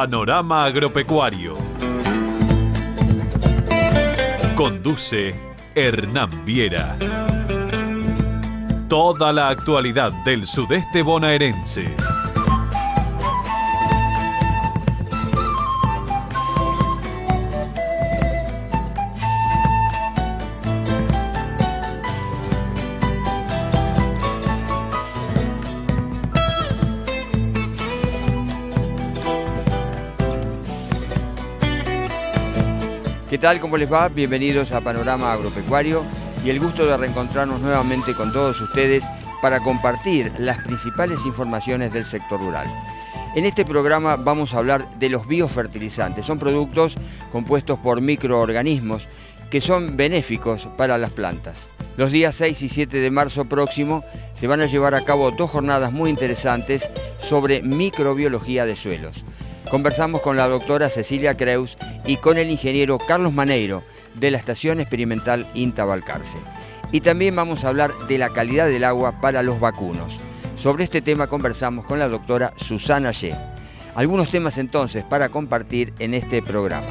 Panorama Agropecuario. Conduce Hernán Viera. Toda la actualidad del sudeste bonaerense. ¿Qué tal? ¿Cómo les va? Bienvenidos a Panorama Agropecuario y el gusto de reencontrarnos nuevamente con todos ustedes para compartir las principales informaciones del sector rural. En este programa vamos a hablar de los biofertilizantes. Son productos compuestos por microorganismos que son benéficos para las plantas. Los días 6 y 7 de marzo próximo se van a llevar a cabo dos jornadas muy interesantes sobre microbiología de suelos. Conversamos con la doctora Cecilia Creus y con el ingeniero Carlos Maneiro de la Estación Experimental INTA Balcarce. Y también vamos a hablar de la calidad del agua para los vacunos. Sobre este tema conversamos con la doctora Susana Ye. Algunos temas entonces para compartir en este programa.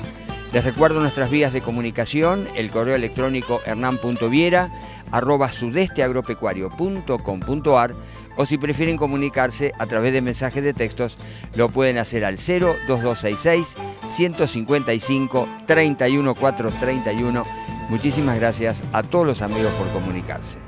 Les recuerdo nuestras vías de comunicación, el correo electrónico hernan.viera@sudesteagropecuario.com.ar o si prefieren comunicarse a través de mensajes de textos, lo pueden hacer al 02266 155 31431. Muchísimas gracias a todos los amigos por comunicarse.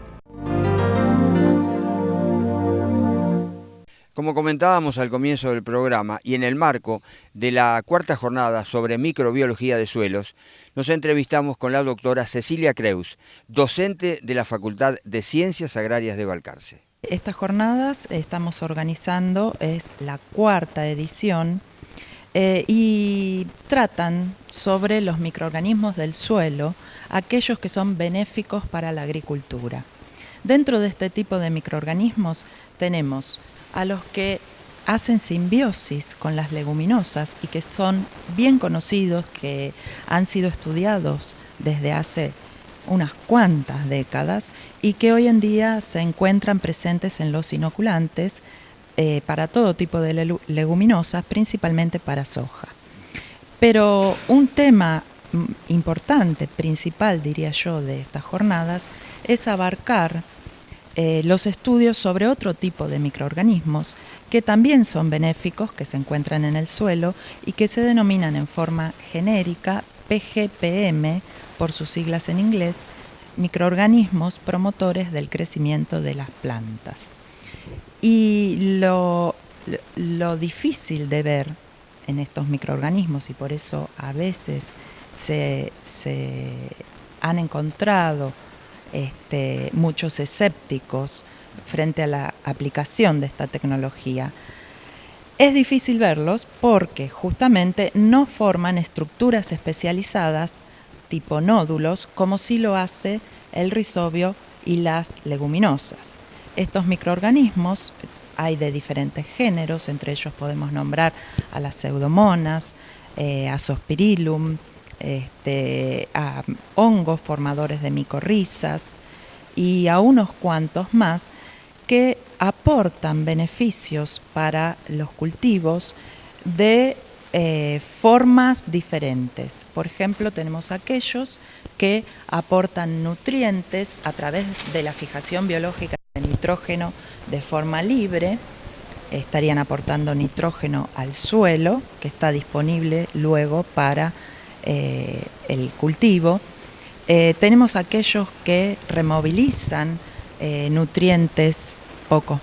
Como comentábamos al comienzo del programa y en el marco de la cuarta jornada sobre microbiología de suelos, nos entrevistamos con la doctora Cecilia Creus, docente de la Facultad de Ciencias Agrarias de Balcarce. Estas jornadas estamos organizando, es la cuarta edición, y tratan sobre los microorganismos del suelo, aquellos que son benéficos para la agricultura. Dentro de este tipo de microorganismos tenemos a los que hacen simbiosis con las leguminosas y que son bien conocidos, que han sido estudiados desde hace unas cuantas décadas y que hoy en día se encuentran presentes en los inoculantes para todo tipo de leguminosas, principalmente para soja. Pero un tema importante, principal diría yo, de estas jornadas es abarcar los estudios sobre otro tipo de microorganismos que también son benéficos, que se encuentran en el suelo y que se denominan en forma genérica PGPM, por sus siglas en inglés, microorganismos promotores del crecimiento de las plantas. Y lo difícil de ver en estos microorganismos, y por eso a veces se han encontrado muchos escépticos frente a la aplicación de esta tecnología. Es difícil verlos porque justamente no forman estructuras especializadas tipo nódulos como sí lo hace el rhizobio y las leguminosas. Estos microorganismos hay de diferentes géneros, entre ellos podemos nombrar a las pseudomonas, a Zoospirillum, a hongos formadores de micorrizas y a unos cuantos más que aportan beneficios para los cultivos de formas diferentes. Por ejemplo, tenemos aquellos que aportan nutrientes a través de la fijación biológica de nitrógeno de forma libre. Estarían aportando nitrógeno al suelo, que está disponible luego para el cultivo. Tenemos aquellos que removilizan nutrientes poco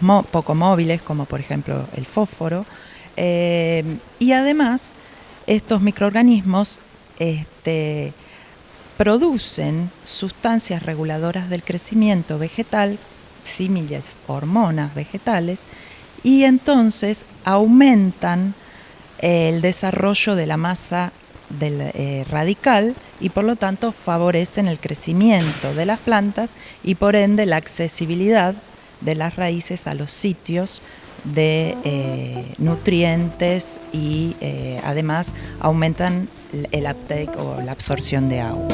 móviles, como por ejemplo el fósforo, y además estos microorganismos producen sustancias reguladoras del crecimiento vegetal, símiles hormonas vegetales, y entonces aumentan el desarrollo de la masa radical y por lo tanto favorecen el crecimiento de las plantas y por ende la accesibilidad de las raíces a los sitios de nutrientes y además aumentan el uptake o la absorción de agua.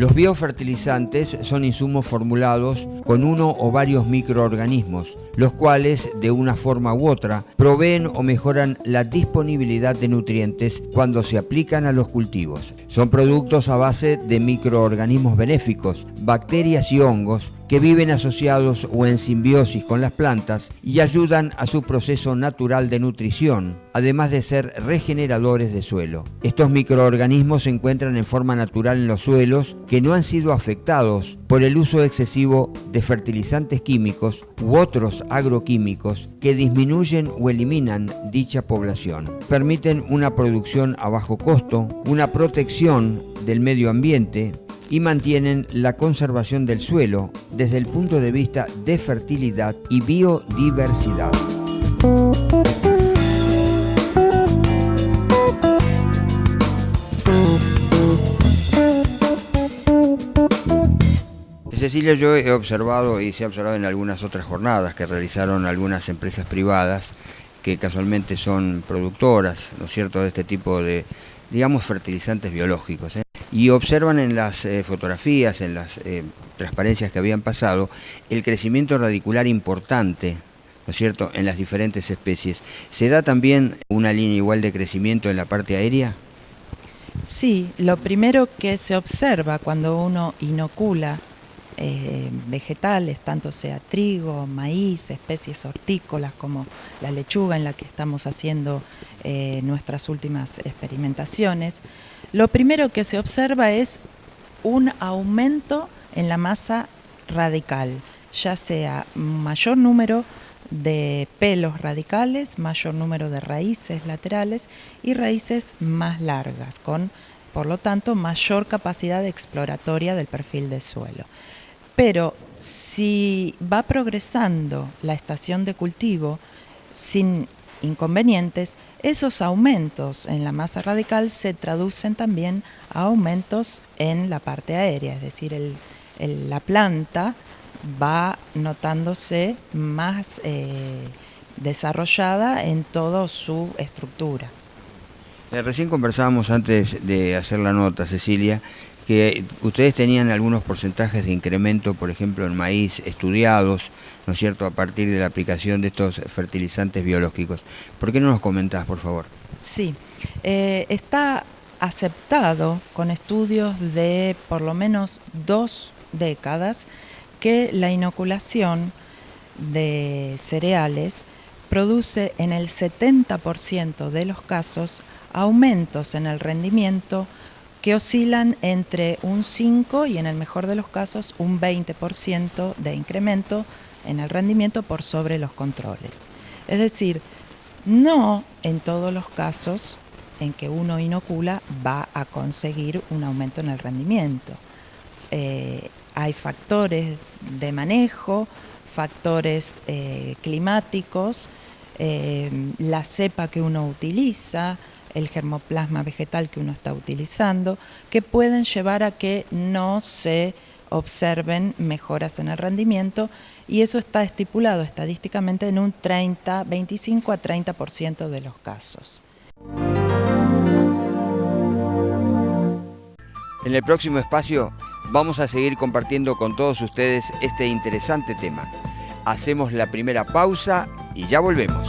Los biofertilizantes son insumos formulados con uno o varios microorganismos, los cuales, de una forma u otra, proveen o mejoran la disponibilidad de nutrientes cuando se aplican a los cultivos. Son productos a base de microorganismos benéficos, bacterias y hongos, que viven asociados o en simbiosis con las plantas y ayudan a su proceso natural de nutrición, además de ser regeneradores de suelo. Estos microorganismos se encuentran en forma natural en los suelos que no han sido afectados por el uso excesivo de fertilizantes químicos u otros agroquímicos que disminuyen o eliminan dicha población. Permiten una producción a bajo costo, una protección del medio ambiente y mantienen la conservación del suelo desde el punto de vista de fertilidad y biodiversidad. Cecilia, yo he observado y se ha observado en algunas otras jornadas que realizaron algunas empresas privadas que casualmente son productoras, ¿no es cierto?, de este tipo de, digamos, fertilizantes biológicos, y observan en las fotografías, en las transparencias que habían pasado, el crecimiento radicular importante, ¿no es cierto?, en las diferentes especies. ¿Se da también una línea igual de crecimiento en la parte aérea? Sí, lo primero que se observa cuando uno inocula vegetales, tanto sea trigo, maíz, especies hortícolas como la lechuga en la que estamos haciendo nuestras últimas experimentaciones, lo primero que se observa es un aumento en la masa radical, ya sea mayor número de pelos radicales, mayor número de raíces laterales y raíces más largas, con, por lo tanto, mayor capacidad exploratoria del perfil del suelo. Pero si va progresando la estación de cultivo sin inconvenientes, esos aumentos en la masa radical se traducen también a aumentos en la parte aérea, es decir, la planta va notándose más desarrollada en toda su estructura. Recién conversábamos antes de hacer la nota, Cecilia, que ustedes tenían algunos porcentajes de incremento, por ejemplo, en maíz estudiados, ¿no es cierto?, a partir de la aplicación de estos fertilizantes biológicos. ¿Por qué no nos comentás, por favor? Sí, está aceptado con estudios de por lo menos 2 décadas que la inoculación de cereales produce en el 70% de los casos aumentos en el rendimiento que oscilan entre un 5 y en el mejor de los casos un 20% de incremento en el rendimiento por sobre los controles. Es decir, no en todos los casos en que uno inocula va a conseguir un aumento en el rendimiento. Hay factores de manejo, factores climáticos, la cepa que uno utiliza, el germoplasma vegetal que uno está utilizando, que pueden llevar a que no se observen mejoras en el rendimiento, y eso está estipulado estadísticamente en un 25 a 30% de los casos. En el próximo espacio vamos a seguir compartiendo con todos ustedes este interesante tema. Hacemos la primera pausa y ya volvemos.